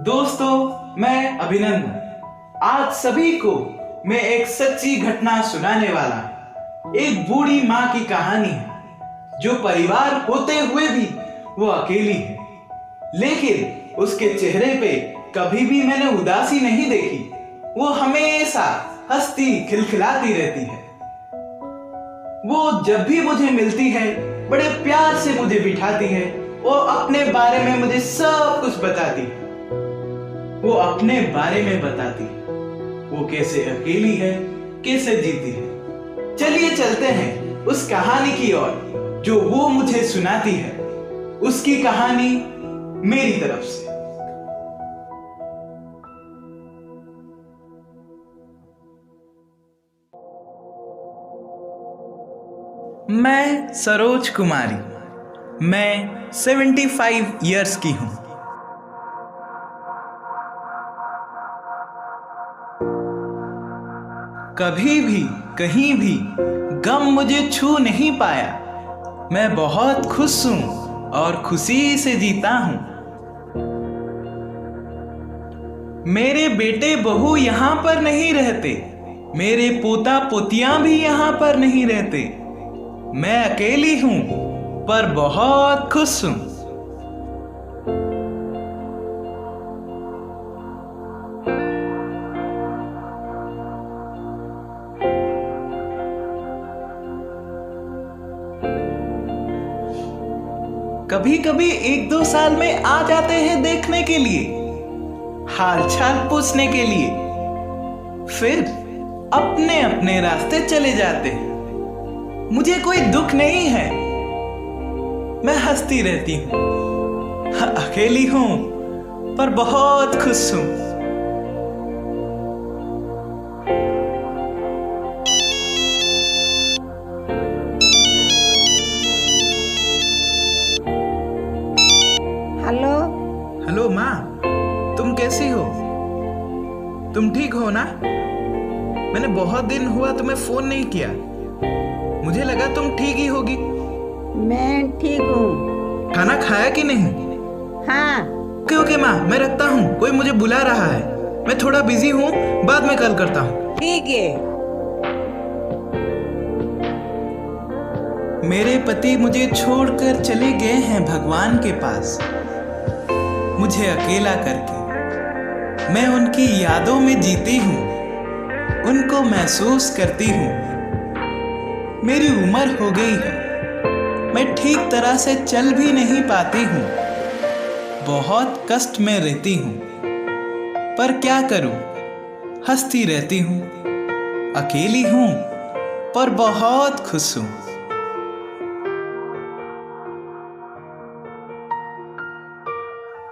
दोस्तों, मैं अभिनंदन आज सभी को मैं एक सच्ची घटना सुनाने वाला। एक बूढ़ी माँ की कहानी है जो परिवार होते हुए भी वो अकेली है, लेकिन उसके चेहरे पे कभी भी मैंने उदासी नहीं देखी। वो हमेशा हंसती खिलखिलाती रहती है। वो जब भी मुझे मिलती है बड़े प्यार से मुझे बिठाती है। वो अपने बारे में मुझे सब कुछ बताती है। वो अपने बारे में बताती है, वो कैसे अकेली है, कैसे जीती है। चलिए चलते हैं उस कहानी की ओर जो वो मुझे सुनाती है। उसकी कहानी मेरी तरफ से। मैं सरोज कुमारी, मैं 75 इयर्स की हूं। कभी भी कहीं भी गम मुझे छू नहीं पाया। मैं बहुत खुश हूं और खुशी से जीता हूं। मेरे बेटे बहू यहां पर नहीं रहते, मेरे पोता पोतियां भी यहां पर नहीं रहते। मैं अकेली हूं पर बहुत खुश हूं। कभी कभी 1-2 साल में आ जाते हैं देखने के लिए, हालचाल पूछने के लिए, फिर अपने अपने रास्ते चले जाते हैं। मुझे कोई दुख नहीं है, मैं हंसती रहती हूँ। अकेली हूँ पर बहुत खुश हूँ। हेलो। हेलो माँ, तुम कैसी हो? तुम ठीक हो ना? मैंने बहुत दिन हुआ तुम्हें फोन नहीं किया, मुझे लगा तुम ठीक ही होगी। मैं ठीक हूँ। खाना खाया कि नहीं? हाँ। ओके माँ, मैं रखता हूँ, कोई मुझे बुला रहा है। मैं थोड़ा बिजी हूँ, बाद में कॉल करता हूँ। ठीक है। मेरे पति मुझे छोड़कर चले गए हैं भगवान के पास, मुझे अकेला करके। मैं उनकी यादों में जीती हूँ, उनको महसूस करती हूँ। मेरी उम्र हो गई है, मैं ठीक तरह से चल भी नहीं पाती हूँ। बहुत कष्ट में रहती हूँ, पर क्या करूँ, हंसती रहती हूँ। अकेली हूँ पर बहुत खुश हूँ।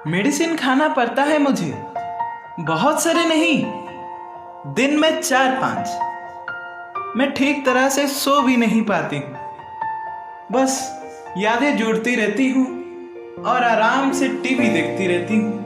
मेडिसिन खाना पड़ता है मुझे, बहुत सारे नहीं, दिन में 4-5। मैं ठीक तरह से सो भी नहीं पाती हूँ, बस यादें जुड़ती रहती हूँ और आराम से टीवी देखती रहती हूँ।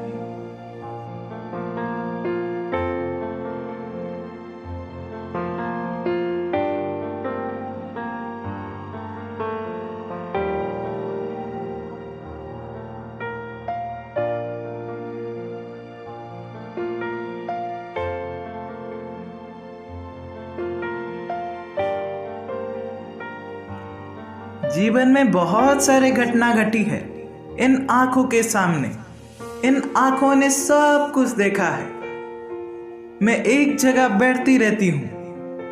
जीवन में बहुत सारे घटना घटी है इन आंखों के सामने। इन आंखों ने सब कुछ देखा है। मैं एक जगह बैठती रहती हूँ,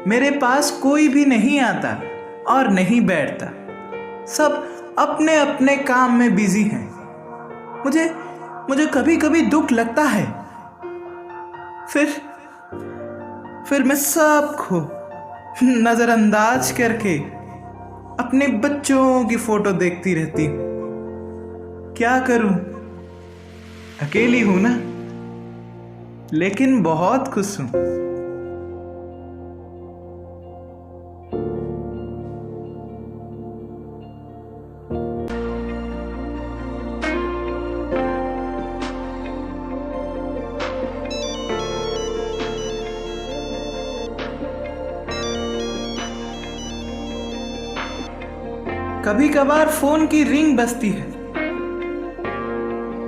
मेरे पास कोई भी नहीं आता और नहीं बैठता। सब अपने अपने काम में बिजी हैं। मुझे कभी कभी दुख लगता है, फिर मैं सबको नजरअंदाज करके अपने बच्चों की फोटो देखती रहती हूँ। क्या करूं, अकेली हूं ना, लेकिन बहुत खुश हूं। कभी कभार फोन की रिंग बजती है,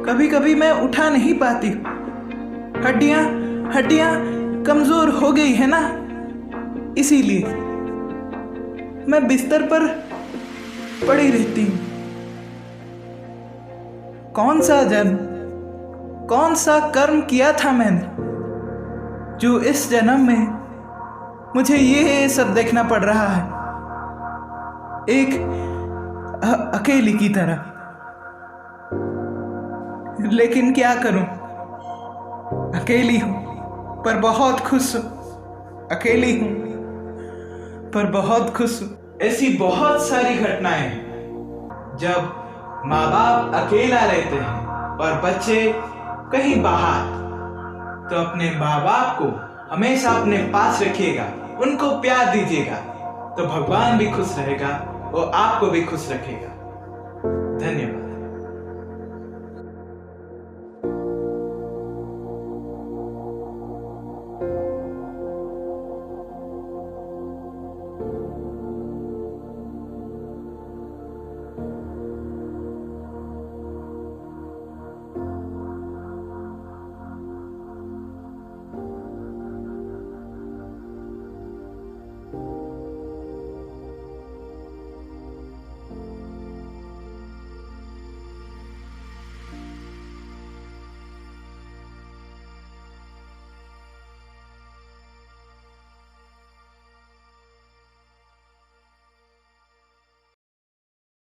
कभी कभी मैं उठा नहीं पाती, हड्डियां हड्डियां कमजोर हो गई है ना, इसीलिए मैं बिस्तर पर पड़ी रहती हूँ। कौन सा जन्म, कौन सा कर्म किया था मैंने, जो इस जन्म में मुझे ये सब देखना पड़ रहा है, एक अकेली की तरह। लेकिन क्या करूं, अकेली हूं पर बहुत खुश हूं, अकेली हूं पर बहुत खुश हूं। ऐसी बहुत सारी घटनाएं हैं जब माँ बाप अकेला रहते हैं और बच्चे कहीं बाहर, तो अपने माँ बाप को हमेशा अपने पास रखिएगा, उनको प्यार दीजिएगा, तो भगवान भी खुश रहेगा और आपको भी खुश रखेगा। धन्यवाद।